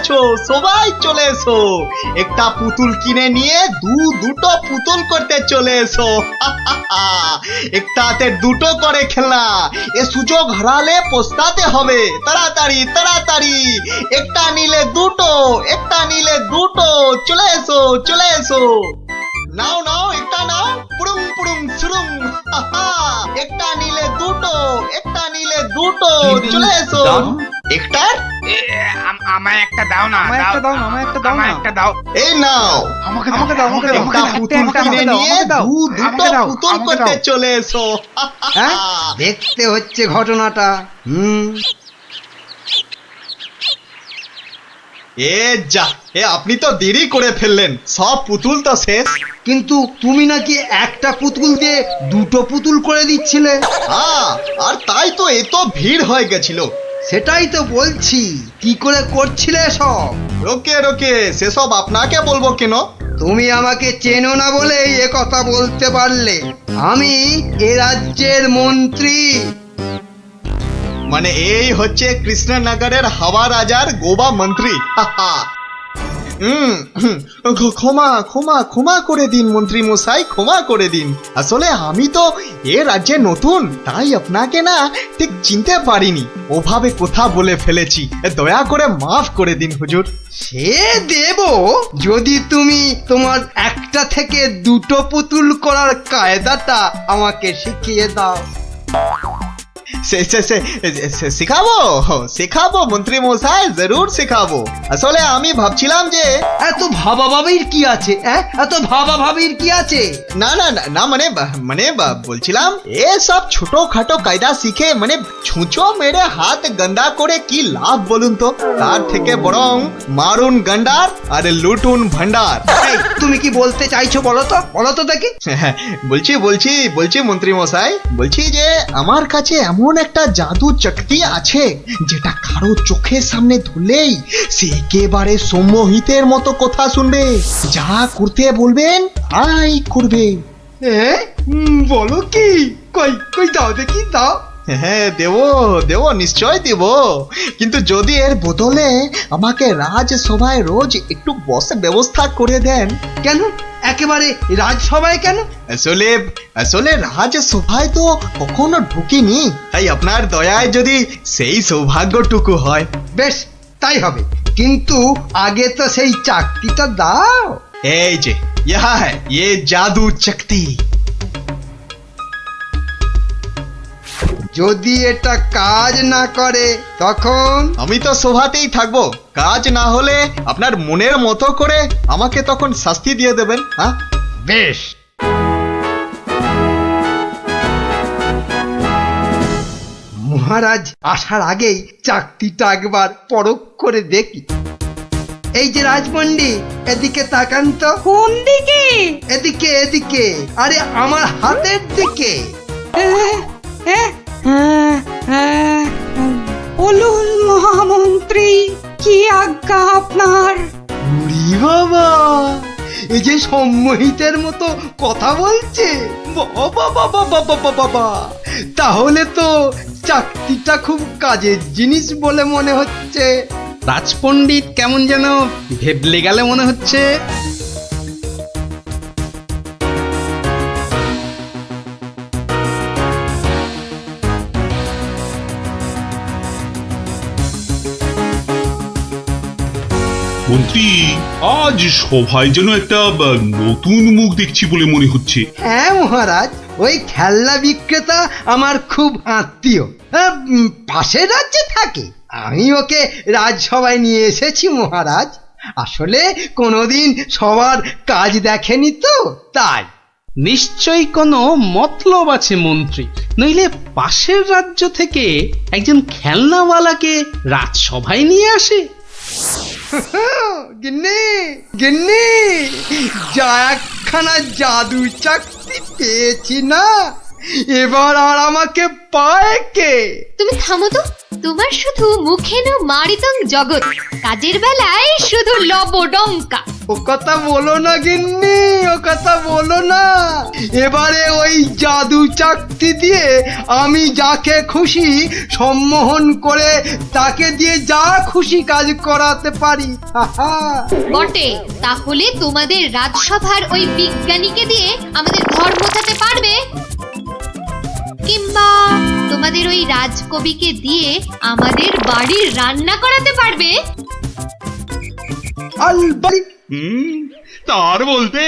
এসো, সবাই চলে এসো। একটা পুতুল কিনে নিয়ে দুটো পুতুল করতে চলে এসো। একটাতে দুটো করে খেলনা, এ সুযোগ হারালে পস্তাতে হবে। তাড়াতাড়ি তাড়াতাড়ি, একটা নিলে দুটো, একটা নিলে দুটো। চলে এসো, চলে এসো। নাও নাও, একটা নাও। পুরুম পুরুম সুরুম। একটা নিলে দুটো, একটা নিলে দুটো। চলে এসো। একটা আমায় একটা দাও না, আমায় একটা দাও। এই নাও, আমাকে একটা দাও, পুতুল কিনে নিয়ে দুটো পুতুল করতে চলে এসো। দেখতে হচ্ছে ঘটনাটা। এ যা, আপনি তো দেরি করে ফেললেন, সব পুতুল তো শেষ। কিন্তু তুমি নাকি একটা পুতুল দিয়ে দুটো পুতুল করে দিচ্ছিলে। আর তাই তো এত ভিড় হয়ে গেছিল। সেটাই তো বলছি, কি করে করছিলে সব? রোকে রোকে, সেসব আপনাকে বলবো কেন? তুমি আমাকে চেনো না বলেই এ কথা বলতে পারলে। আমি এ রাজ্যের মন্ত্রী। মানে এই হচ্ছে কৃষ্ণনগরের হাওয়া রাজার গোবা মন্ত্রী। ক্ষমা ক্ষমা ক্ষমা করে দিন মন্ত্রী মশাই, ক্ষমা করে দিন। আসলে আমি তো এ রাজ্যে নতুন, তাই আপনাকে না ঠিক চিনতে পারিনি, ওভাবে কথা বলে ফেলেছি। দয়া করে মাফ করে দিন হুজুর। সে দেব, যদি তুমি তোমার একটা থেকে দুটো পুতুল করার কায়দাটা আমাকে শিখিয়ে দাও। শেখাবো শেখাবো মন্ত্রী মশাই, জরুর শেখাবো। আসলে আমি ভাবছিলাম যে এত ভাবাভাবির কি আছে? এত ভাবাভাবির কি আছে? না না না না, মানে বলছিলাম সব ছোটখাটো কায়দা শিখে মানে ছুঁচো মেরে হাত গন্দা করে কি লাভ বলুন তো? তার থেকে বরং মারুন গন্ডার আর লুটুন ভান্ডার। তুমি কি বলতে চাইছো বলো তো দেখি। বলছি মন্ত্রী মশাই, বলছি যে আমার কাছে এমন একটা জাদু শক্তি আছে, যেটা কারো চোখের সামনে ধরলেই সে একেবারে সম্মোহিতের মতো কথা শুনবে, যা করতে বলবেন তাই করবে। বলো কি? কই দাও দেখি, দাও। হ্যাঁ দেব, নিশ্চয় দেব, কিন্তু যদি এর বদলে আমাকে রাজসভায় রোজ একটু বসে ব্যবস্থা করে দেন। কেন একেবারে রাজসভায় কেন? আসলে রাজসভায় তো কখনো ঢুকিনি, তাই আপনার দয়ায় যদি সেই সৌভাগ্যটুকু হয়। বেশ, তাই হবে, কিন্তু আগে তো সেই চাকতিটা দাও। এই যে ইয়ে জাদু শক্তি। যদি এটা কাজ না করে তখন? আমি তো সভাতেই থাকবো, কাজ না হলে আপনার মনের মতো করে আমাকে তখন শাস্তি দিয়ে দেবেন। হ্যাঁ বেশ। মহারাজ আসার আগেই চাকতিটা একবার পরখ করে দেখি। এই যে রাজপণ্ডিত, এদিকে তাকান তো। কোন দিকে? এদিকে, আরে আমার হাতের দিকে। বলুন মহামন্ত্রী, কি আজ্ঞা আপনার? উরি বাবা, এই যে সম্মোহিতের মতো কথা বলছে। বাবা, তাহলে তো চাকতিটা খুব কাজের জিনিস বলে মনে হচ্ছে। রাজপণ্ডিত কেমন যেন ভেবলে গেলে মনে হচ্ছে। মন্ত্রী, আজ সভায় যেন একটা নতুন মুখ দেখছি বলে মনে হচ্ছে। হ্যাঁ মহারাজ, ওই খেলনা বিক্রেতা আমার খুব আত্মীয়, পাশের রাজ্যে থাকে। আমি ওকে রাজসভায় নিয়ে এসেছি মহারাজ। আসলে কোনোদিন সবার কাজ দেখেনি তো, তাই। নিশ্চয়ই কোনো মতলব আছে মন্ত্রী, নইলে পাশের রাজ্য থেকে একজন খেলনাওয়ালাকে রাজসভায় নিয়ে আসে। গিন্নি, যা একখানা জাদু চাকতি পেয়েছি না, এবার আর আমাকে পায় কে? তুমি থামো তো, তোমার শুধু মুখে না মারিতং জগৎ, কাজের বেলায় শুধু লবডঙ্কা। ও কথা বলো না গিন্নি, ও কথা বলো না। এবারে ওই জাদু চাকতি দিয়ে আমি যাকে খুশি সম্মোহন করে তাকে দিয়ে যা খুশি কাজ করাতে পারি। হাহা। বটে, তাহলে তোমাদের রাজসভার ওই বিজ্ঞানীকে দিয়ে আমাদের ধর মোছাতে পারবে? কিংবা তোমাদের ওই রাজকবিকে দিয়ে আমাদের বাড়ির রান্না করাতে পারবে? আলবাড়ি তার বলতে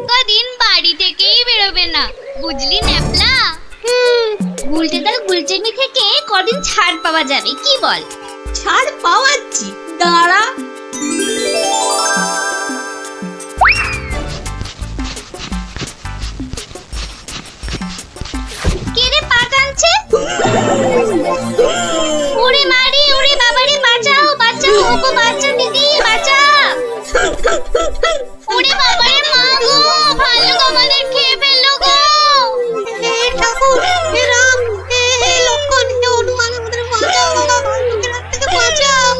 কদিন বাড়ি থেকেই বেরোবে না, বুঝলি ন্যাপলা? গুলটে তার গুলচেমি থেকে কদিন ছাড় পাওয়া যাবে, কি বল? ছাড় পাওয়াচ্ছি, দাঁড়া। কে রে পা টানছে? ওরে মারি, ওরে বাবারে, বাঁচাও বাঁচাও, ওগো বাঁচাও দিদি, বাঁচাও। ওরে বাবারে, মা গো, ভাল্লুক আমাদের খেয়ে ফেললো গো। হে ঠাকুর, হে রাম, হে লক্ষণ, হে হনুমান, আমাদের বাঁচাও বাবা, ভাল্লুকের হাত থেকে বাঁচাও।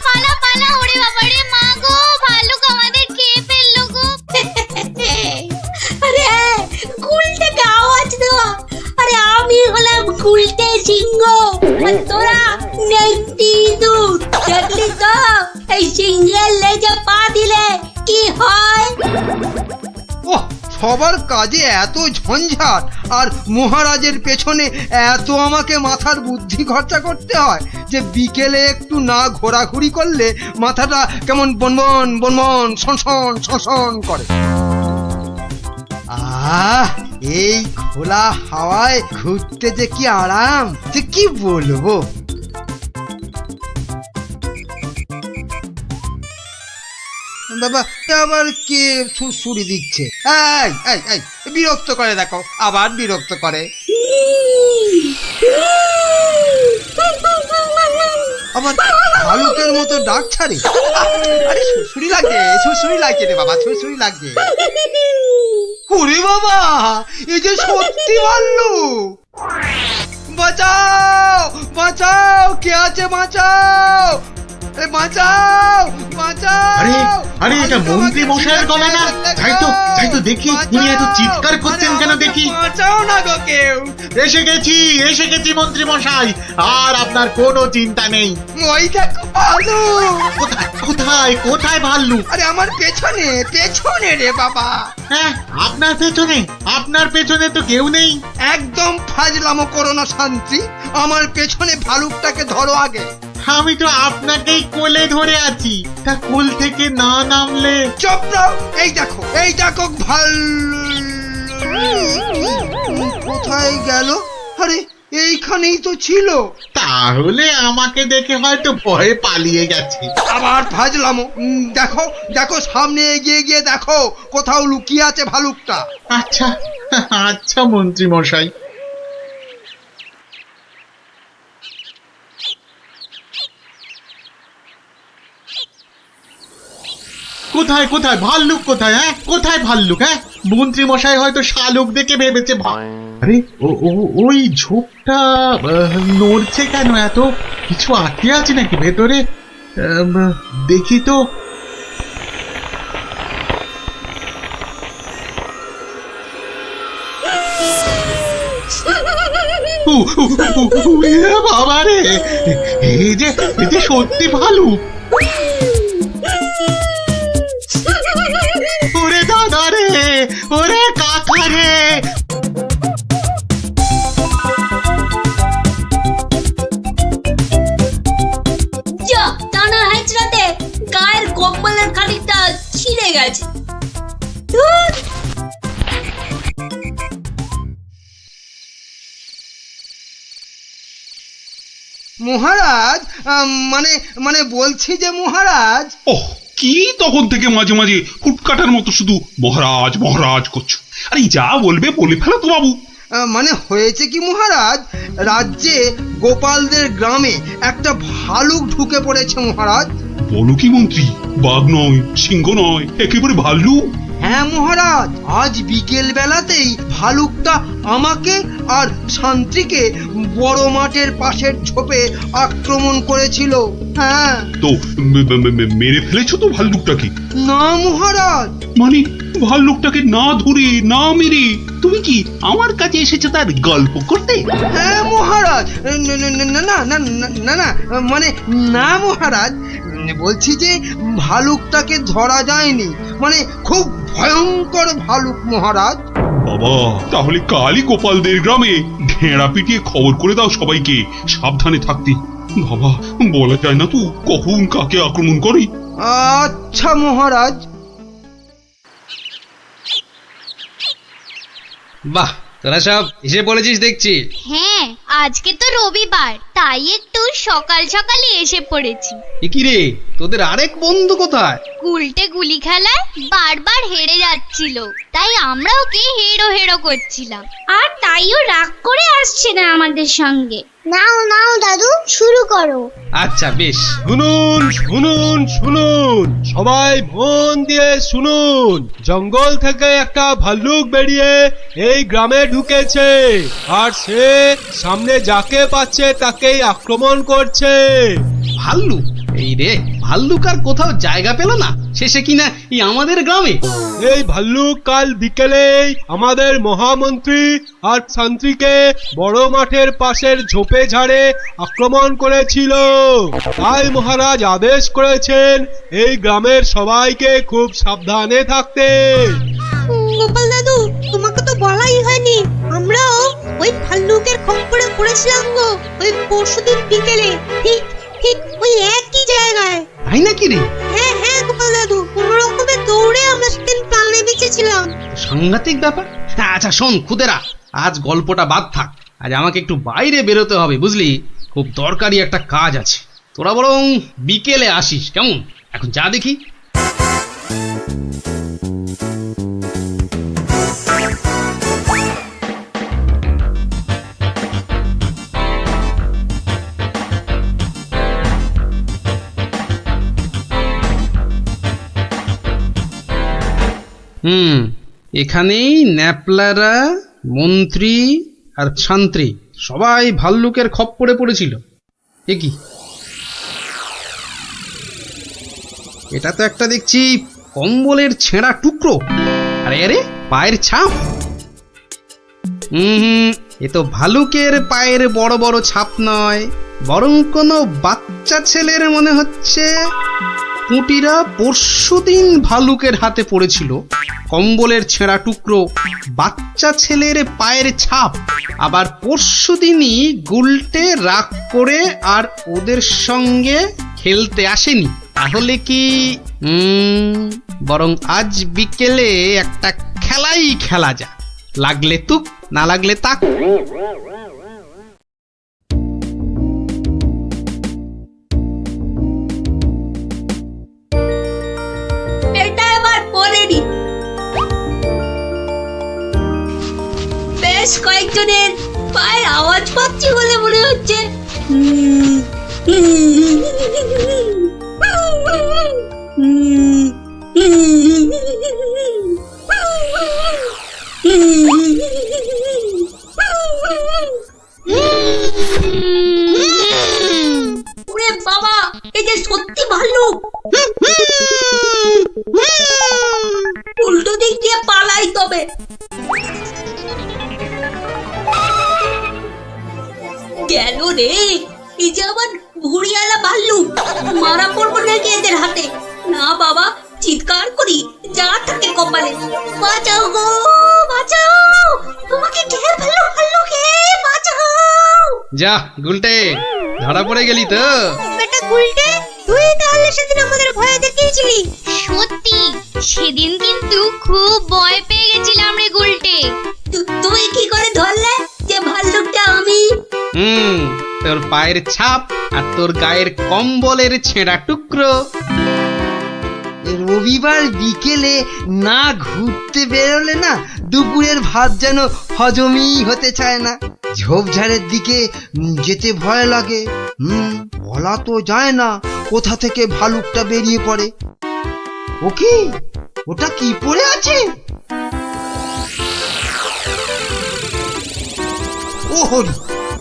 পালা পালা, ওরে বাবারে, মা গো, ভাল্লুক আমাদের খেয়ে ফেললো গো। আরে গুলটেকে আওয়াজ দেওয়া, আরে আমি হলাম গুলটে সিংহ, আর তোরা নেংটি দুধ। দেখলি তো এই সিংহের লেজে পা দিলে কি হয়? ওহ, সবার কাজে এত ঝঞ্ঝাট আর মহারাজের পেছনে এত আমাকে মাথার বুদ্ধি খরচা করতে হয় যে বিকেলে একটু না ঘোরাঘুরি করলে মাথাটা কেমন বনবন বনবন সনসন সনসন করে। আহ, এই খোলা হাওয়ায় ঘুরতে যে কি আরাম, যে কি বলবো। বাবা, আবার কে সুরসুরি দিচ্ছে? এই এই এই, বিরক্ত করে, দেখো আবার বিরক্ত করে। আবার ভালুকের মতো ডাক ছাড়ে। আরে সুরসুরি লাগে, সুরসুরি লাগে রে বাবা, সুরসুরি লাগে। ওরে বাবা, এই যে সত্যি ভাল্লুক! বাঁচাও বাঁচাও, কে আছে বাঁচাও, এ বাঁচাও বাঁচাও। আরে আরে, এটা মন্ত্রী মশাইয়ের গলা না? যাই তো দেখি, উনি এত চিৎকার করছেন কেন দেখি। বাঁচাও না গো কেউ। এসে গেছি মন্ত্রী মশাই, আর আপনার কোনো চিন্তা নেই। ওই দেখো ভাল্লুক। কোথায় কোথায় কোথায় ভাল্লুক? আরে আমার পেছনে পেছনে রে বাবা। হ্যাঁ, আপনার পেছনে তো কেউ নেই। একদম ফাজলামো করো না শান্তি, আমার পেছনে ভালুকটাকে ধরো আগে। আমি তো আপনাকেই কোলে ধরে আছি, তা কোল থেকে না নামলে। চুপ দাও, এই দেখো কোথায় গেল? আরে এইখানেই তো ছিল। তাহলে আমাকে দেখে হয়তো ভয়ে পালিয়ে গেছে। আবার ফাজলামো। দেখো দেখো, সামনে এগিয়ে গিয়ে দেখো কোথাও লুকিয়ে আছে ভালুকটা। আচ্ছা আচ্ছা মন্ত্রী মশাই। কোথায় কোথায় ভাল্লুক, কোথায়? হ্যাঁ, কোথায় ভাল্লুক? হ্যাঁ, মন্ত্রী মশাই হয়তো শালুক দেখে ভেবেছে আরে ওই ঝোপটা নড়ছে কেন? এত কিছু আটকে আছে নাকি ভেতরে? দেখি তো। বাবা রে, এই যে সত্যি ভালুক। ওরে দাদা রে, ওরে কাকা রে। যা টানা হাইচড়াতে গায়ের কম্বলের খানিকটা ছিঁড়ে গেছে। ধুর। মহারাজ, মানে বলছি যে মহারাজ। ওহ, কি তখন থেকে মাঝে মাঝে হুটকাটার মতো শুধু মহারাজ মহারাজ করছো? আরে যা বলবে বলে ফেলো তো বাবু। মানে হয়েছে কি মহারাজ, রাজ্যে গোপালদের গ্রামে একটা ভালুক ঢুকে পড়েছে মহারাজ। বলো কি মন্ত্রী? বাঘ নয়, সিংহ নয়, একেবারে ভাল্লুক? হ্যাঁ মহারাজ, আজ বিকেল বেলাতেই ভালুকটা আমাকে আর শান্তিকে বড় মাঠের পাশের ঝোপে আক্রমণ করেছিল। হ্যাঁ। তো মেরে ফেলেছো তো ভাল্লুকটাকে? না মহারাজ। মানে ভাল্লুকটাকে না ধরে না মেরে তুমি কি আমার কাছে এসেছো তার গল্প করতে? হ্যাঁ মহারাজ, না না না না না না না না, মানে না মহারাজ, বলছি যে ভালুকটাকে ধরা যায়নি, মানে খুব ভয়ঙ্কর ভালুক মহারাজ। বাবা, তাহলে কালই গোপালদের গ্রামে ঘেঁড়া পিটিয়ে খবর করে দাও সবাইকে সাবধানে থাকতে। বাবা, বলা যায় না তো কখন কাকে আক্রমণ করে। আচ্ছা মহারাজ। বাহ, তোরা সব এসে পড়েছিস দেখছি। হ্যাঁ, আজকে তো রবিবার, তাই একটু সকাল সকালই এসে পড়েছি। এ কি রে, তোদের আরেক বন্ধু কোথায়? উল্টে গুলি খেলায় বারবার হেরে যাচ্ছিল, তাই আমরা ওকে হেরো হেরো করছিলাম, আর তাইও রাগ করে আসছে না আমাদের সঙ্গে। নাও নাও দাদু, শুরু করো। আচ্ছা বেশ। শুনুন শুনুন শুনুন, সবাই মন দিয়ে শুনুন। জঙ্গল থেকে একটা ভাল্লুক বেরিয়ে এই গ্রামে ঢুকেছে, আর সে সামনে যাকে পাচ্ছে তাকেই আক্রমণ করছে। ভাল্লুক? এই রে, ভাল্লুক আর কোথাও জায়গা পেল না, শেষে কিনা এই আমাদের গ্রামে। এই ভাল্লুক কাল বিকেলেই আমাদের মহামন্ত্রী আর শান্তিকে বড় মাঠের পাশের ঝোপে ঝাড়ে আক্রমণ করেছিল। তাই মহারাজ আদেশ করেছেন এই গ্রামের সবাইকে খুব সাবধানে থাকতে। গোপাল দাদু, তোমাকে তো বলাই হয়নি, আমরাও ওই ভাল্লুকের খপ্পরে পড়েছিলাম গো, ওই পরশুদিন বিকেলে, ঠিক ঠিক ওই একই জায়গায়। তাই নাকি রে? হ্যাঁ হ্যাঁ গোপাল দাদু, কোনো রকমে দৌড়ে আমরা সেদিন প্রাণে বেঁচেছিলাম। সাংঘাতিক ব্যাপার। আচ্ছা শোন খুদেরা, আজ গল্পটা বাদ থাক, আজ আমাকে একটু বাইরে বেরোতে হবে বুঝলি, খুব দরকারি একটা কাজ আছে। তোরা বরং বিকেলে আসিস, কেমন? এখন যা দেখি। এখানেই ন্যাপলারা, মন্ত্রী আর শান্ত্রী সবাই ভাল্লুকের খপ্পরে পড়েছিল। এ কি, এটা তো একটা দেখছি কম্বলের ছেঁড়া টুকরো। আরে আরে, পায়ের ছাপ। এ তো ভালুকের পায়ের বড় বড় ছাপ নয়, বরং কোনো বাচ্চা ছেলের মনে হচ্ছে। কুটিরা পরশুদিন ভালুকের হাতে পড়েছিল, কম্বলের ছেঁড়া টুকরো, বাচ্চা ছেলের পায়ের ছাপ। আবার পরশুদিনই গুলটে রাগ করে আর ওদের সঙ্গে খেলতে আসেনি। তাহলে কি বরং আজ বিকেলে একটা খেলাই খেলা যায়, লাগলে তুক না লাগলে তাক। এটা এবার পড়েনি। বেশ কয়েকজনের পায়ের আওয়াজ পাচ্ছি বলে মনে হচ্ছে। ওরে বাবা, এই যে সত্যি ভাল্লুক। উল্টো দিক দিয়ে পালাই তবে। গেল রে, এই যে আবার ঘুড়িয়ালা ভাল্লুক। মারা পড়বো নাকি এদের হাতে? না বাবা, চিৎকার করি যা থাকে কপালে। বাঁচাও গো, বাঁচাও, তোমাকে ঢের ভালো ভাল্লুকে বাঁচাও। যা গুলটে, ধরা পড়ে গেলি তো। বেটা গুলটে, তুই তাহলে সেদিন আমাদের ভয় দেখিয়েছিলি। সত্যি, সেদিন কিন্তু খুব ভয় পেয়ে গেছিলাম রে গুলটে। তুই কি করে ধরলে যে ভাল্লুকটা আমি? তোর পায়ের ছাপ আর তোর গায়ের কম্বলের ছেঁড়া টুকরো। রবিবার বিকেলে না ঘুরতে বেরোলে না দুপুরের ভাত যেন হজমই হতে চায় না। ঝোপঝাড়ের দিকে যেতে ভয় লাগে। বলা তো যায় না কোথা থেকে ভালুকটা বেরিয়ে পড়ে। ও কি, ওটা কি পড়ে আছে? ও হরি,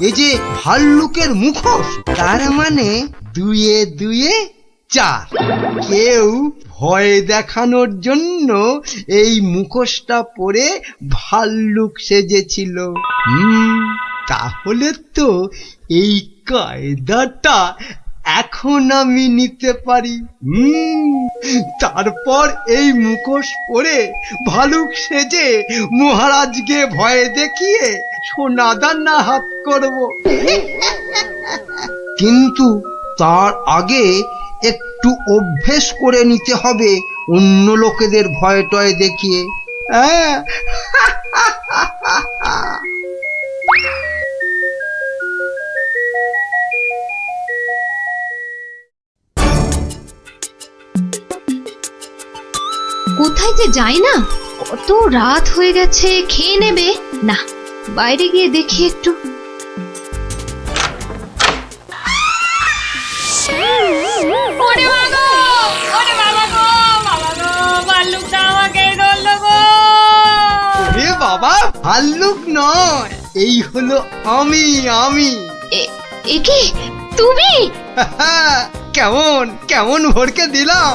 এই যে ভাল্লুকের মুখোশ, তার মানে 2 এ 2 4। কেউ ভয় দেখানোর জন্য এই মুখোশটা পরে ভাল্লুক সেজেছিল। তাহলে তো এই কায়দাটা এখন আমি নিতে পারি। তারপর এই মুখোশ পরে ভালুক সেজে মহারাজকে ভয় দেখিয়ে সোনাদানা হাত করব। কিন্তু তার আগে একটু অভ্যেস করে নিতে হবে অন্য লোকেদের ভয় টয় দেখিয়ে। কোথায় যে যাই না, কত রাত হয়ে গেছে, খেয়ে নেবে না, বাইরে গিয়ে দেখি একটু। ওরে বাবা, ওরে বাবা গো, বাবা গো, ভাল্লুকটা আমাকে ধরলো গো। ওরে বাবা, ভাল্লুক নয়, এই হলো আমি। এ কি তুমি? কেমন কেমন ভরকে দিলাম?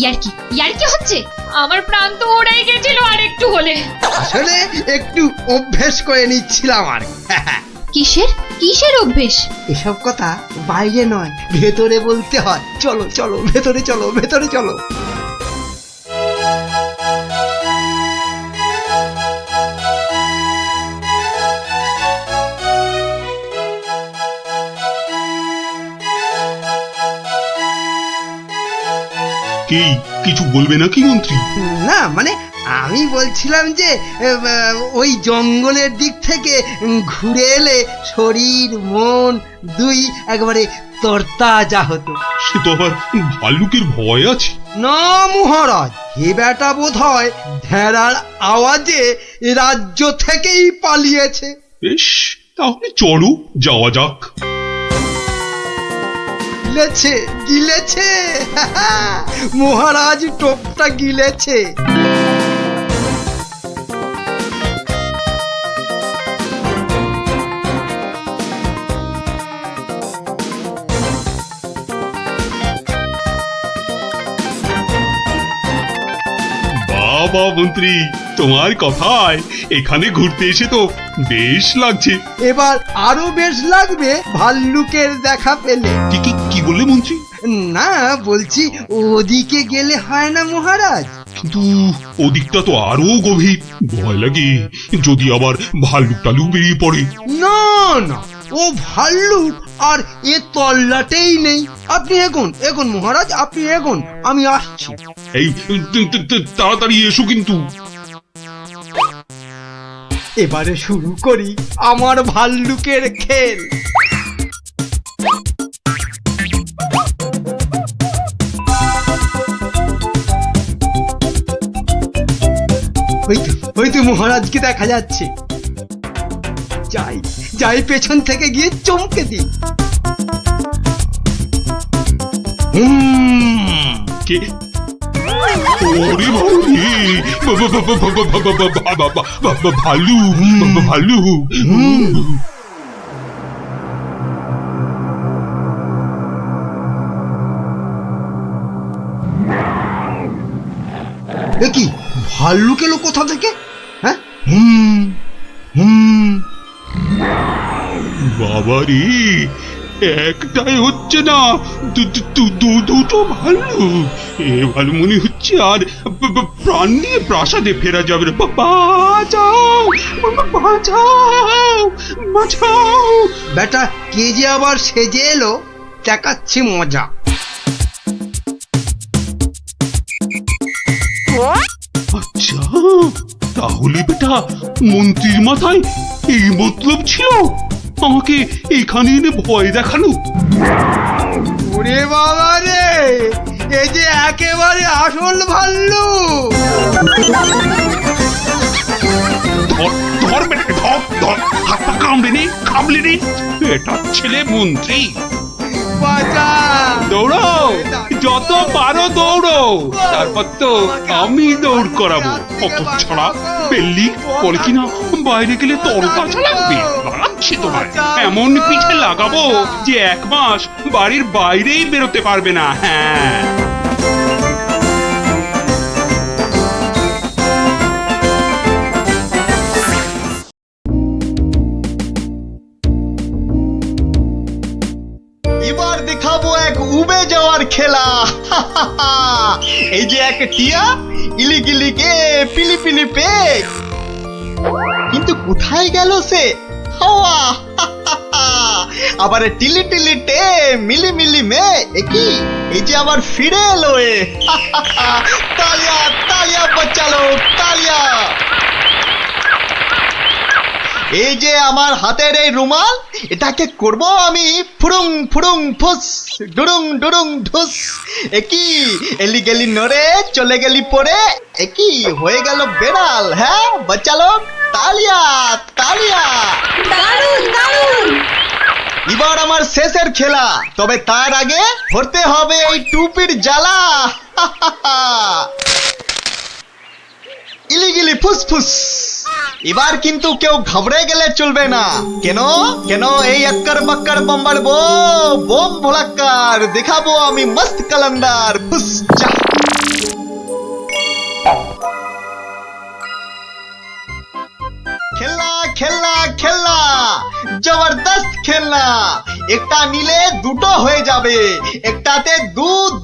ইয়ার্কি হচ্ছে? আমার প্রাণ তো ওড়াই গেছিল আর একটু হলে। আসলে একটু অভ্যেস করে নিচ্ছিলাম আর। কিসের অভ্যেস? এসব কথা বাইরে নয়, ভেতরে বলতে হয়। চলো চলো, ভেতরে চলো, ভেতরে চলো। কি কিছু বলবে নাকি মন্ত্রী? না মানে আমি বলছিলাম যে ওই জঙ্গলের দিক থেকে ঘুরে এলে শরীর মন দুই একেবারে তরতাজা হতো। সে তো আবার ভাল্লুকের ভয় আছে। না মহারাজ, এ বেটা বোধ হয় ভেড়ার আওয়াজে রাজ্য থেকেই পালিয়েছে। বেশ, তাহলে চলো যাওয়া যাক। গিলেছে মহারাজ, টোপটা গিলেছে। বাবা মন্ত্রী, তোমার কথায় এখানে ঘুরতে এসে তো বেশ লাগছে। এবার আরো বেশ লাগবে ভাল্লুকের দেখা পেলে। কি বললে মন্ত্রী? না বলছি, ওদিকে গেলে হয় না মহারাজ? কিন্তু ওদিকটা তো আরো গভীর, ভয় লাগে যদি আবার ভাল্লুক টালুক বেরিয়ে পড়ে। না না, ও ভাল্লুক আর এ তল্লাটেই নেই। আপনি এগোন মহারাজ, আপনি এগোন, আমি আসছি। এই তাড়াতাড়ি এসো কিন্তু। এবারে শুরু করি আমার ভাল্লুকের খেল। ওই তো মহারাজকে দেখা যাচ্ছে। যাই পেছন থেকে গিয়ে চমকে দিই। কে? ওরে ভালু ভালু। কি ভাল্লুক এলো কোথা থেকে? হ্যাঁ, বাবা রে, একটাই হচ্ছে না, দুটো ভাল্লুক। এবার মনে হচ্ছে আর প্রাণ নিয়ে প্রাসাদে ফেরা যাবে না। বাঁচাও বাঁচাও বাঁচাও। বেটা কে যে আবার সেজে এলো, দেখাচ্ছি মজা। আচ্ছা, তাহলে বেটা মন্ত্রীর মাথায় এই মতলব ছিল আমাকে এখানে এনে ভয় দেখানো। ওরে বাবা রে, এই যে একেবারে আসল ভাল্লুক। ধর বেটাকে, ধর হাত পা কামড়ে নে, এটা ছেলে মন্ত্রী। বাঁচা। দৌড়ো, যত পারো দৌড়ো, তারপর তো আমি দৌড় করাবো। অত ছাড়া বেল্লি বলে কিনা বাইরে গেলে তরতাজা লাগবে। বাড়াচ্ছি তোমার, এমন পিঠে লাগাবো যে 1 মাস বাড়ির বাইরেই বেরোতে পারবে না। হ্যাঁ, এবার দেখাবো এক উবে যাওয়ার খেলা। এই যে এক টিয়া, ইলিগিলি কে পিলি পিলি পে, কিন্তু কোথায় গেল সে? হাওয়া। আবার টিলি টিলি টে মিলি মিলি মে, একই এই যে আবার ফিরে এলো এ। তালিয়া তালিয়া বাচ্চালো, তালিয়া। এই যে আমার হাতের এই রুমাল, এটাকে করব আমি ফুরুং ফুরুং ফুস, ডুরুং ডুরুং ঢুস। একই এলি গেলি নড়ে, চলে গেলি পরে, একই হয়ে গেল বেড়াল। হ্যাঁ বাচ্চালো, তালিয়া তালিয়া। দারুণ দারুণ। এবার আমার শেষের খেলা, তবে তার আগে ধরতে হবে এই টুপির জ্বালা। ইলিগিলি ফুসফুস। এবার কিন্তু কেউ ঘাবড়ে গেলে চলবে না। কেন কেন এই আক্কার বাক্কার বম্বার বোম ভোলাক্কার দেখাবো আমি মস্ত কালান্দার। ফুস যা। খেলনা খেলনা খেলনা, জবরদস্ত খেলনা। একটা নিলে দুটো হয়ে যাবে, একটাতে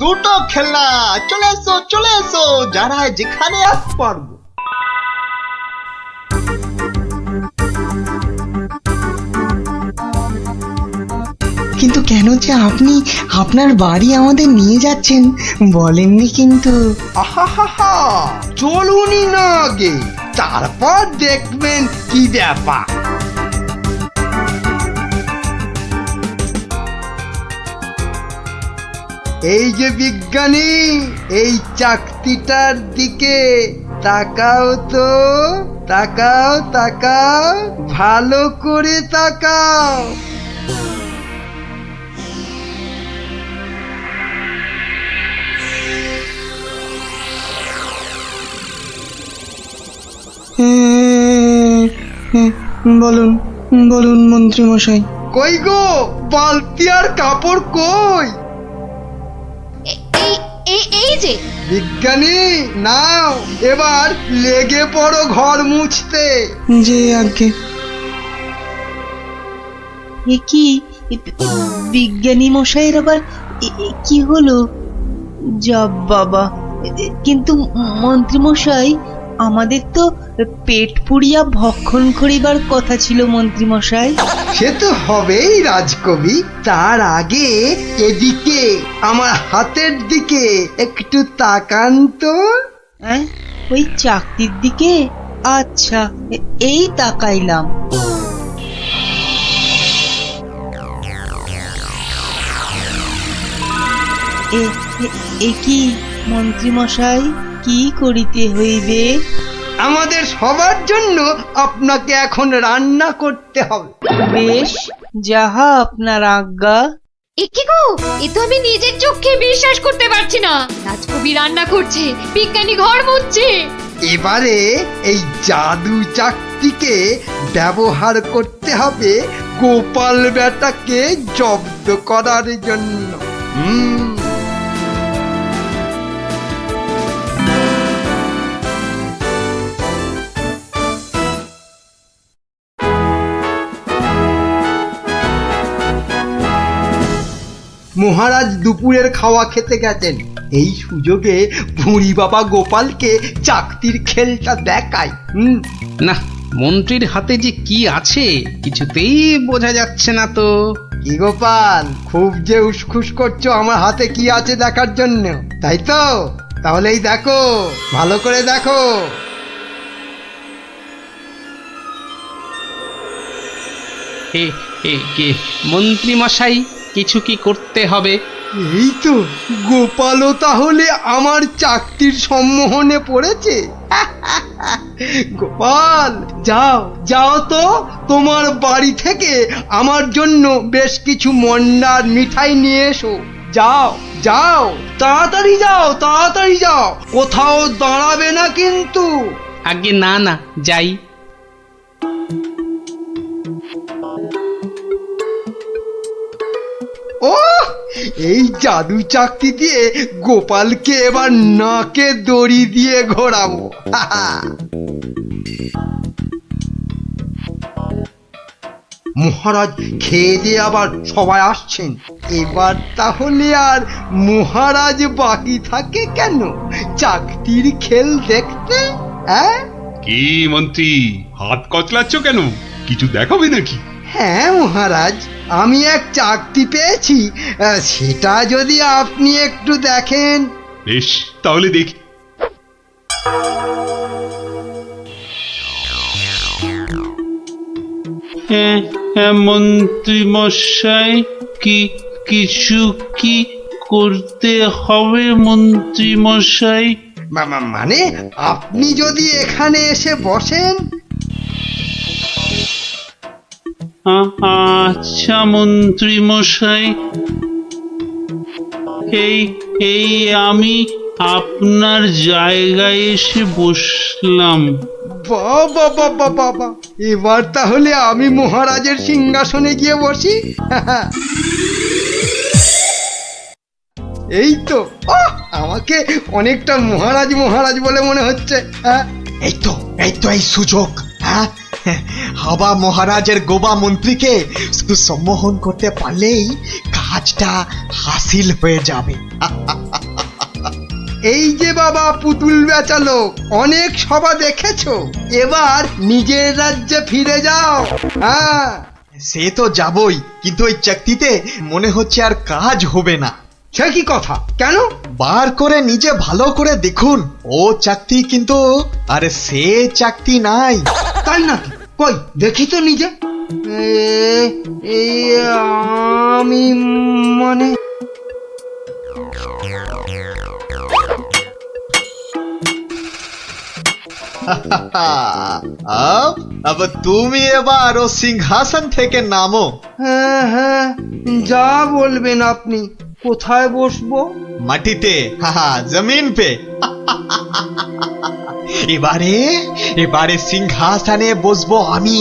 দুটো খেলনা। চলে এসো যারা যেখানে আসতে পারবো। কিন্তু কেন যে আপনি আপনার বাড়ি আমাদের নিয়ে যাচ্ছেন বলেননি কিন্তু। আহাহাহা, চলুনই না আগে, তারপর দেখবেন কি ব্যাপার। এই যে বিজ্ঞানী, এই চাকতিটার দিকে তাকাও তো, তাকাও তাকাও, ভালো করে তাকাও। বলুন বলুন মন্ত্রী মশাই। কই গো, বালতি আর কাপড় কই? এই যে বিজ্ঞানী, নাও এবার লেগে পড়ো ঘর মুছতে। যে আগে এ কি বিজ্ঞানী মশাইয়ের আবার কি হলো? যাব বাবা, কিন্তু মন্ত্রী মশাই আমাদের তো পেট পুড়িয়া ভক্ষণ করিবার কথা ছিল মন্ত্রী মশাই। সে তো হবেই রাজকবি, তার আগে এদিকে আমার হাতের দিকে একটু তাকান তো। হ্যাঁ, ওই চাকতির দিকে? আচ্ছা, এই তাকাইলাম। এ কি মন্ত্রী মশাই, কি করিতে হইবে? আমাদের সবার জন্য আপনাকে এখন রান্না করতে হবে। বেশ, যাহা আপনার আজ্ঞা। এ কি গো, এ তো আমি নিজের চোখে বিশ্বাস করতে পারছি না। রাজকবি রান্না করছে, বিজ্ঞানী ঘর মুছছে। এবারে এই জাদু চাকতিকে ব্যবহার করতে হবে গোপাল বেটাকে জব্দ করার জন্য। মহারাজ দুপুরের খাওয়া খেতে গেছেন, এই সুযোগে ভুঁড়ি বাবা গোপালকে চাকতির খেলটা দেখায়। না, মন্ত্রীর হাতে যে কি আছে কিছুতেই বোঝা যাচ্ছে না তো। কি গোপাল, খুব যে উসখুস করছো আমার হাতে কি আছে দেখার জন্য, তাই তো? তাহলেই দেখো, ভালো করে দেখো। কে মন্ত্রী মশাই, কিছু কি করতে হবে? এই তো, গোপালও তাহলে আমার চাকতির সম্মোহনে পড়েছে। গোপাল যাও যাও তো, তোমার বাড়ি থেকে আমার জন্য বেশ কিছু মন্ডার মিঠাই নিয়ে এসো। যাও যাও, তাড়াতাড়ি যাও, তাড়াতাড়ি যাও, কোথাও দাঁড়াবে না কিন্তু। আগে না না, যাই। ও এই জাদু চাকতি দিয়ে গোপালকে এবার নাকে দড়ি দিয়ে ঘোরাবো। মহারাজ খেয়ে দিয়ে আবার সবাই আসছেন, এবার তাহলে আর মহারাজ বাকি থাকে কেন চাকতির খেল দেখতে? কি মন্ত্রী, হাত কচলাচ্ছ কেন? কিছু দেখাবে নাকি? হ্যাঁ মহারাজ, আমি এক চাকতি পেয়েছি, সেটা যদি আপনি একটু দেখেন। বেশ, তাহলে দেখি। মন্ত্রী মশাই, কিছু কি করতে হবে মন্ত্রী মশাই? মানে আপনি যদি এখানে এসে বসেন। আচ্ছা মন্ত্রী মশাই, এই আমি আপনার জায়গায় এসে বসলাম। বাবা বাবা বাবা, এবার তাহলে আমি মহারাজের সিংহাসনে গিয়ে বসি। এই তো, আমাকে অনেকটা মহারাজ মহারাজ বলে মনে হচ্ছে। এই তো এই সুযোগ। হ্যাঁ, হাবা মহারাজের গোবা মন্ত্রীকে সম্মোহন করতে পারলেই কাজটা হাসিল হয়ে যাবে। এই যে বাবা পুতুল বেচালো, অনেক সভা দেখেছো, এবার নিজের রাজ্যে ফিরে যাও। হ্যাঁ সে তো যাবই, কিন্তু ওই চাকতিতে মনে হচ্ছে আর কাজ হবে না। সে কি কথা? কেন? বার করে নিজে ভালো করে দেখুন, ও চাকতি কিন্তু আরে সে চাকতি নাই। তাই নাকি? কই দেখি তো নিজে। এই আমি মানে अब তুমি এবার ও সিংহাসন থেকে নামো। হ্যাঁ হ্যাঁ, যা বলবেন আপনি। কোথায় বসবো? মাটিতে, জমিন পে। এবারে সিংহাসনে বসবো আমি।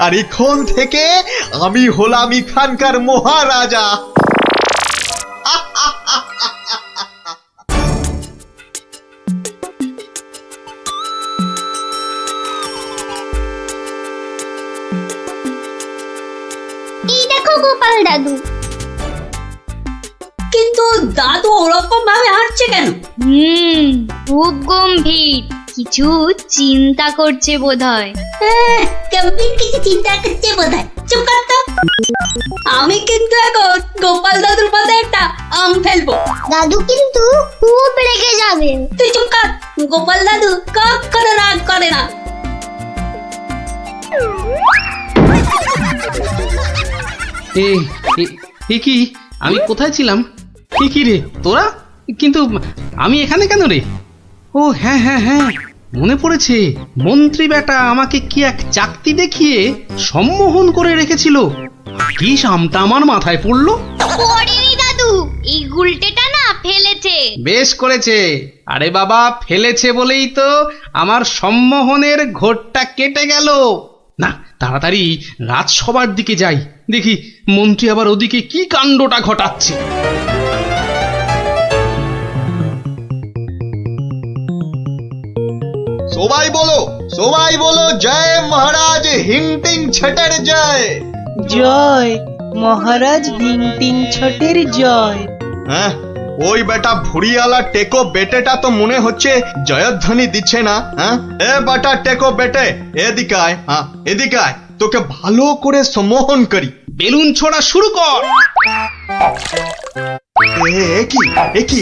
আর এখন থেকে আমি হলাম এখানকার মহারাজা। এই দেখো গোপাল দাদু। কিন্তু দাদু ওরকম ভাবে হাঁটছে কেন? খুব গম্ভীর, কিছু চিন্তা করছে বোধহয়। গম্ভীর কিছু চিন্তা করছে বোধহয়। চুপ কর তো। আমি কিন্তু এখন গোপাল দাদুর মাথায় একটা আম ফেলবো। দাদু কিন্তু খুব রেগে যাবে। তুই চুপ কর। গোপাল দাদু কখনো রাগ করে না। এ কি, আমি কোথায় ছিলাম? কি রে তোরা? কিন্তু আমি এখানে কেন রে? ও হ্যাঁ হ্যাঁ হ্যাঁ, মনে পড়েছে, মন্ত্রী বেটা আমাকে কি এক চাকতি দেখিয়ে সম্মোহন করে রেখেছিল। কি সামটা আমার মাথায় পড়লো। পড়েনি দাদু, এই গুলটেটা না ফেলেছে। বেশ করেছে। আরে বাবা, ফেলেছে বলেই তো আমার সম্মোহনের ঘোরটা কেটে গেল। না, তাড়াতাড়ি রাজসভার দিকে যাই, দেখি মন্ত্রী আবার ওদিকে কি কাণ্ডটা ঘটাচ্ছে। সবাই বলো জয় মহারাজ হিংটিং ছটের জয়। জয় মহারাজ হিংটিং ছটের জয়। হ্যাঁ, ওই বেটা ভুড়িয়ালা টেকো বেটেটা তো মনে হচ্ছে জয়ধ্বনি দিচ্ছে না। হ্যাঁ, এ বেটা টেকো বেটে, এদিকে আয়। হ্যাঁ, এদিকে আয়, তোকে ভালো করে সম্মোহন করি। বেলুন ছোড়া শুরু কর।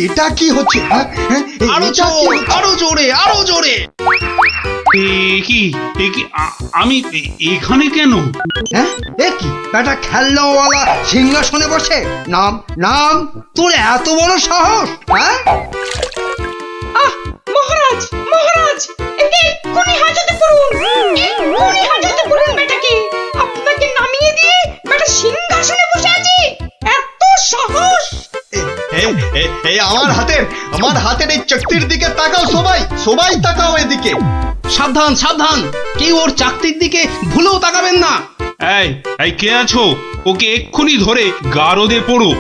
এটা কি হচ্ছে? আরো জোরে, আরো জোরে। আমি এখানে কেন? হ্যাঁ, এ কি বেটা খেলনাওয়ালা সিংহাসনে বসে? নাম নাম, তোর এত বড় সাহস? হ্যাঁ, মহারাজ মহারাজ একে এক্ষুনি হাজতে পুরুন, এক্ষুনি হাজতে পুরুন বেটাকে। আপনাকে নামিয়ে দিয়ে বেটা সিংহাসনে বসে আছে, এত সাহস! এই আমার হাতের এই চকতির দিকে তাকাও, সবাই তাকাও এদিকে। সাবধান সাবধান, কেউ ওর চাকতির দিকে ভুলেও তাকাবেন না। এই কে আছো? ওকে এক্ষুনি ধরে গারদে পড়ো।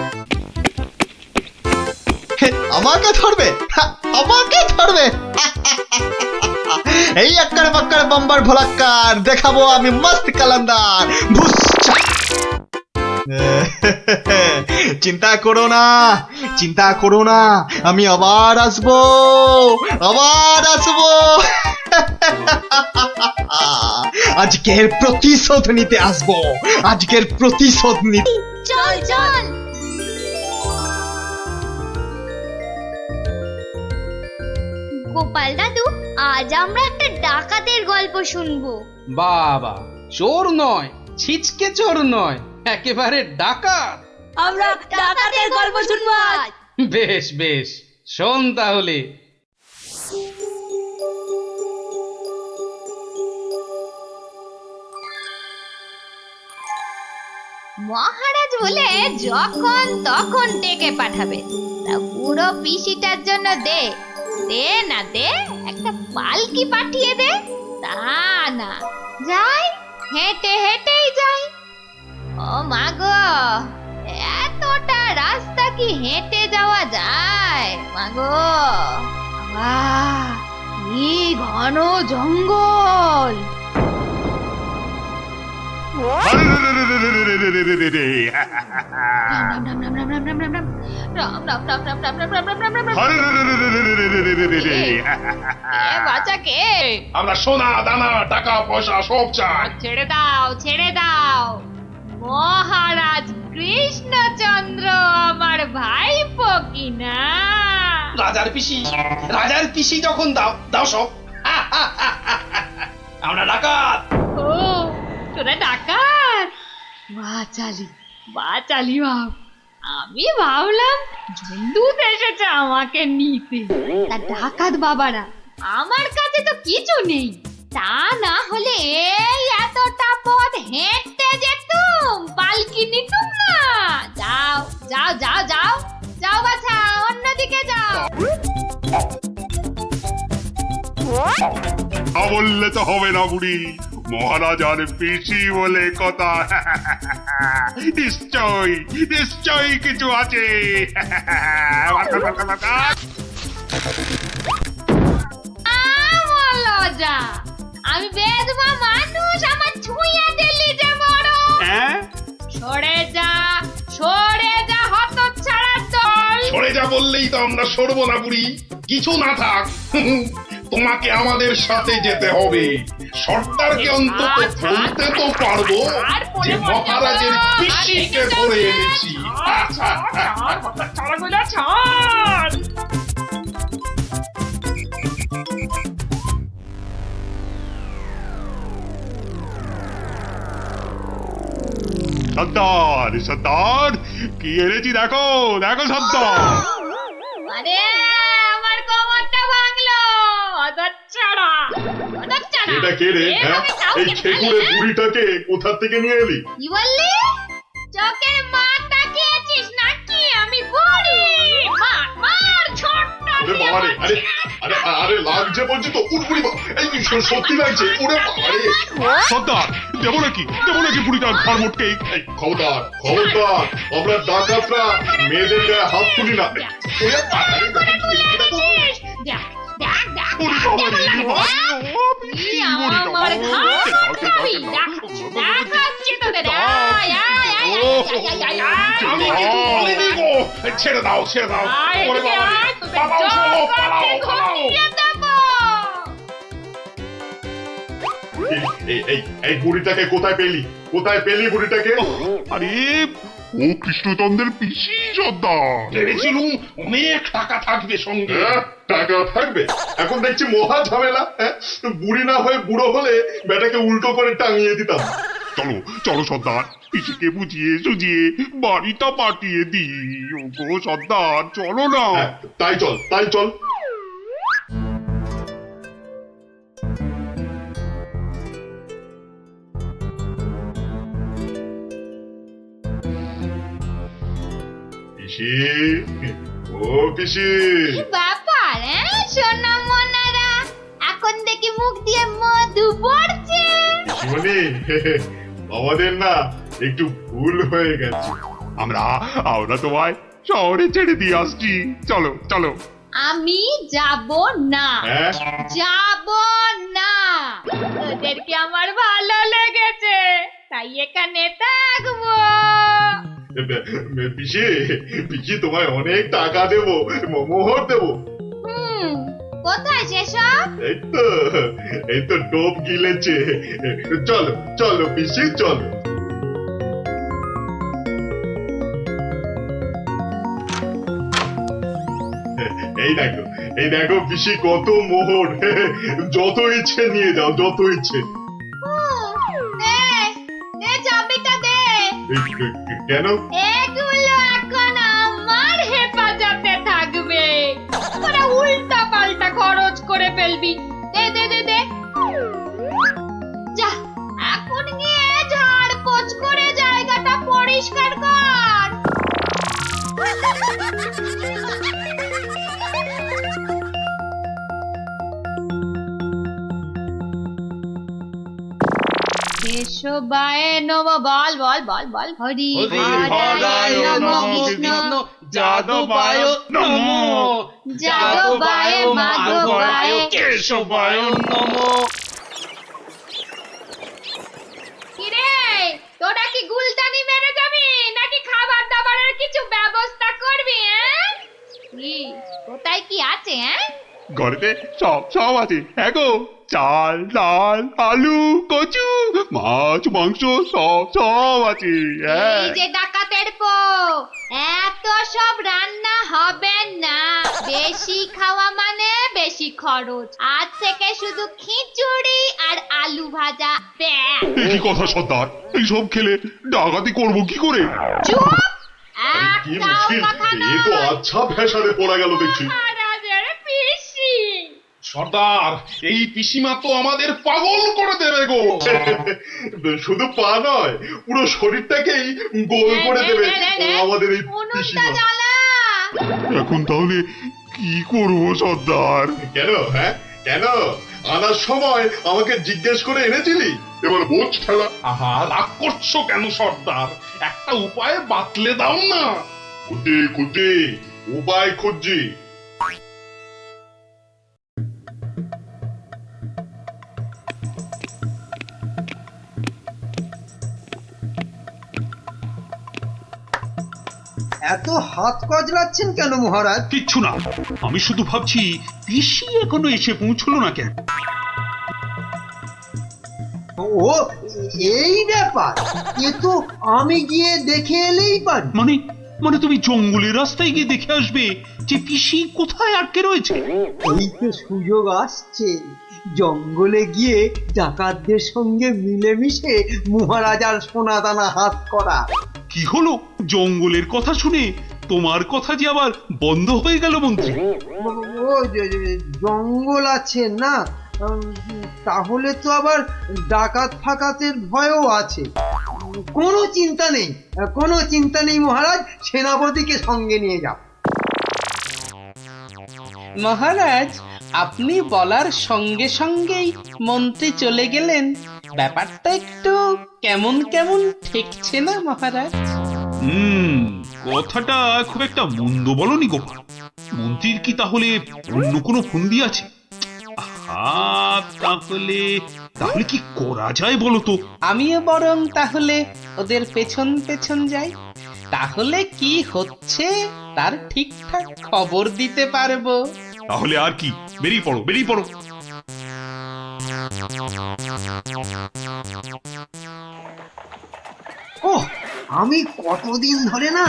আমাকে ধরবে? আমাকে ধরবে? এই আক্কার বাক্কার বাম্বার ভোলাক্কার দেখাবো আমি মস্ত কালান্দার। ভুসচা। চিন্তা করো না, আমি আবার আসবো। আজকের প্রতিশোধ নিতে আসবো, আজকের প্রতিশোধ নিতে। চল চল। গোপাল দাদু, আজ আমরা একটা ডাকাতের গল্প শুনবো। বাবা, চোর নয়, ছিচকে চোর নয়, একেবারে ডাকাত। আমরা ডাকাতের গল্প শুনবো আজ। বেশ বেশ, শোন তাহলে। মহারাজ বলে যখন তখন ডেকে পাঠাবে, তা বুড়ো পিসিটার জন্য দে না দে, একটা পালকি পাঠিয়ে দে। তা না, যাই হেঁটেই যাই। ও মাগো, এতটা রাস্তা কি হেঁটে যাওয়া যায়? মাগো, কি ঘন জঙ্গল! আমরা সোনা দানা টাকা পয়সা সব চাই। ছেড়ে দাও। মহারাজ কৃষ্ণচন্দ্র আমার ভাইপো কিনা। রাজার পিসি যখন দাও সব। আমরা ডাকাত। ও, তোরা ডাকাত? বাচালি বাপ। আমি ভাবলাম ঝন্ডুত এসেছে আমাকে নিতে। তা ডাকাত বাবারা, আমার কাছে তো কিছু নেই। তা না হলে এই এতটা পথ হেঁটে যেতুম, পালকি নিতুম না। যাও বাছা, অন্যদিকে যাও। বললে তো হবে না বুড়ি, মহারাজ আর পিসি বলে কথা। নিশ্চয়ই কিছু আছে। লজ্জা, আমি বেদমা মানুষ, আমার ছুঁয়ে দিলি যে বড়। সরে যা হতচ্ছাড়ার দল। সরে যা বললেই তো আমরা সরবো না বুড়ি, কিছু না থাক। তোমাকে আমাদের সাথে যেতে হবে। সর্দারকে অন্তত বলতে তো পারবো যে মহারাজের পিসিকে ধরে এনেছি। সর্দার কি এনেছি দেখো সর্দার। আরে আমার কোমরটা ভাঙলো, হতচ্ছাড়া। এটা কে রে? এই খেকুড়ে বুড়িটাকে কোথা থেকে নিয়ে এলি? কি বললি? চোখের মার তাকিয়েছিস নাকি? আমি বুড়ি? মার ছোট্ট। আরে লাগছে বলছি তো। এই সত্যি লাগছে। ওরে বাবারে সর্দার, দেবো নাকি বুড়িটার ঘর মোটকে? খবরদার, আমরা ডাকাতরা মেয়েদের গায়ে হাত তুলি না। ছেড়ে দাও। এই বুড়িটাকে কোথায় পেলি বুড়িটাকে? আরে ও কৃষ্ণচন্দ্রের পিসি সর্দার। ভেবেছিলুম অনেক টাকা থাকবে সঙ্গে। টাকা থাকবে? এখন দেখছি মহা ঝামেলা। বুড়ি না হয়ে বুড়ো হলে বেটাকে উল্টো করে টাঙিয়ে দিতাম। চলো সর্দার, পিসিকে বুঝিয়ে সুঝিয়ে বাড়িটা পাঠিয়ে দিই। ওগো সর্দার, চলো না। তাই চল। পিসি, ও পিসি, কি ব্যাপার সোনা মনারা, এখন দেখি মুখ দিয়ে মধু পড়ছে। পিসিমণি, আমাদের না একটু ভুল হয়ে গেছে। আমরা তোমায় শহরে ছেড়ে দিয়ে আসছি, চলো চলো। আমি যাব না, হ্যাঁ? যাব না, তোদেরকে আমার ভালো লেগেছে তাই এখানে থাকবো। পিসি, পিসি তোমায় অনেক টাকা দেবো, মোহর দেবো। কোথায় সেসব? এই তো টোপ গিলেছে। চলো চলো পিসি, চলো। এই দেখো পিসি, কত মোহর, যত ইচ্ছে নিয়ে যাও, যত ইচ্ছে। দে চাবিটা দে। কেন? এগুলো এখন আমার হেফাজতে থাকবে, তোরা উল্টা পাল্টা খরচ করে ফেলবি। দে দে দে দে। যা এখন গিয়ে ঝাড় পোছ করে জায়গাটা পরিষ্কার কর। কেশবায় নম, বল বল বল বল। হরি হরায় নম, কৃষ্ণ যাদবায় নমো, যাদবায় মাধবায় কেশবায় নমো। কিরে, তোরা কি গুলতানি মেরে যাবি নাকি খাবার দাবারের কিছু ব্যবস্থা করবি? কি কোথায় কি আছে? ঘরেতে সব আছে, হ্যাঁ গো, চাল ডাল আলু কচু মাছ মাংস সব আছে। এই যে ডাকাতের পো, এত সব রান্না হবে না, বেশি খাওয়া মানে বেশি খরচ। আজ থেকে শুধু খিচুড়ি আর আলু ভাজা ব্যাস। কি কথা সর্দার, এইসব খেলে ডাকাতি করবো কি করে? চুপ, কি একটাও মুশকিল, কথা এ তো নয়। আচ্ছা ভেসারে পড়া গেল দেখছি। মহারাজের পিসি, সর্দার, এই পিসিমা তো আমাদের পাগল করে দেবে গো। শুধু পা নয়, পুরো শরীরটাকেই গোল করে দেবে আমাদের এই উনুনটা পিসিমা। জ্বালা। এখন তাহলে কি করবো সর্দার? কেন? হ্যাঁ কেন? আনার সময় আমাকে জিজ্ঞেস করে এনেছিলি, এবার বোঝ খেলা। আহা, রাগ করছো কেন সর্দার? একটা উপায় বাতলে দাও না। খুঁটি উপায় খুঁজছি। এত হাত কজলাচ্ছেন কেন মহারাজ? কিচ্ছু না, আমি শুধু ভাবছি পিসি এখনো এসে পৌঁছলো না কেন। ও এই ব্যাপার, এ তো আমি গিয়ে দেখে এলেই পারি। মানে তুমি জঙ্গলের রাস্তায় গিয়ে দেখে আসবে যে পিসি কোথায় আটকে রয়েছে? এই তো সুযোগ আসছে, জঙ্গলে গিয়ে ডাকাতদের সঙ্গে মিলেমিশে মহারাজার সোনাদানা হাত করা। কি হলো, জঙ্গলের কথা শুনে তোমার কথা যে আবার বন্ধ হয়ে গেল মন্ত্রী? ও জঙ্গল আছে না, তাহলে তো আবার ডাকাত ফাকাতের ভয়ও আছে। কোনো চিন্তা নেই মহারাজ, সেনাপতিকে সঙ্গে নিয়ে যাও। মহারাজ, আপনি বলার সঙ্গে সঙ্গেই মন্ত্রী চলে গেলেন, ব্যাপারটা একটু কেমন কেমন ঠেকছে না মহারাজ? কথাটা খুব একটা মন্দ বলনি গোপাল। মন্ত্রীর কি তাহলে অন্য কোনো ফন্দি আছে? তাহলে কি করা যায় বলো তো? আমিও বরং তাহলে ওদের পেছন পেছন যাই, তাহলে কি হচ্ছে তার ঠিকঠাক খবর দিতে পারবো। তাহলে আর কি, বেরিয়ে পড়ো। ওহ, আমি কতদিন ধরে না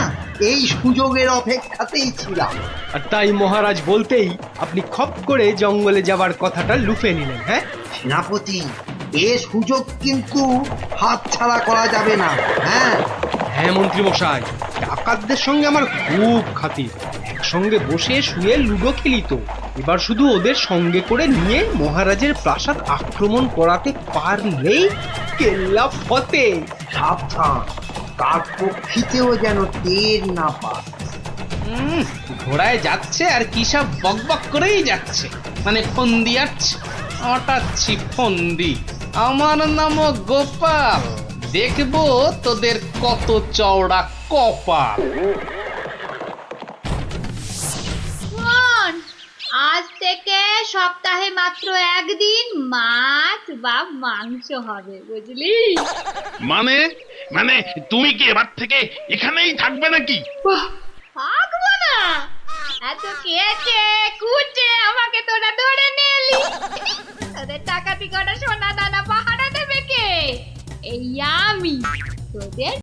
এই সুযোগের অপেক্ষাতেই ছিলাম। আর তাই মহারাজ বলতেই আপনি খপ করে জঙ্গলে যাবার কথাটা লুফে নিলেন। হ্যাঁ সেনাপতি, এ সুযোগ কিন্তু হাতছাড়া করা যাবে না। হ্যাঁ মন্ত্রী মশাই, ডাকাতদের সঙ্গে আমার খুব খাতির, একসঙ্গে বসে শুয়ে লুডো খেলি তো। এবার শুধু ওদের সঙ্গে করে নিয়ে মহারাজের প্রাসাদ আক্রমণ করাতে পারলেই কেল্লা ফতে। সাবধান, তার পক্ষিতেও যেন টের না পায়। ঘোড়ায় যাচ্ছে আর কি সব বকবক করেই যাচ্ছে, মানে ফন্দি আটছে আটাচ্ছি ফন্দি। আমার নাম গোপাল, দেখবো তোদের কত চওড়া কপাল। শোন, আজ থেকে সপ্তাহে মাত্র একদিন মাছ বা মাংস হবে, বুঝলি? মানে মানে তুমি কি এবার থেকে এখানেই থাকবে নাকি? থাকবো না? এত কেটে কুচে আমাকে তোরা ধরে নিয়ে এলি, তোদের টাকাতি করা সোনা দানা পাহারা দেবে কে? এই আমি তোদের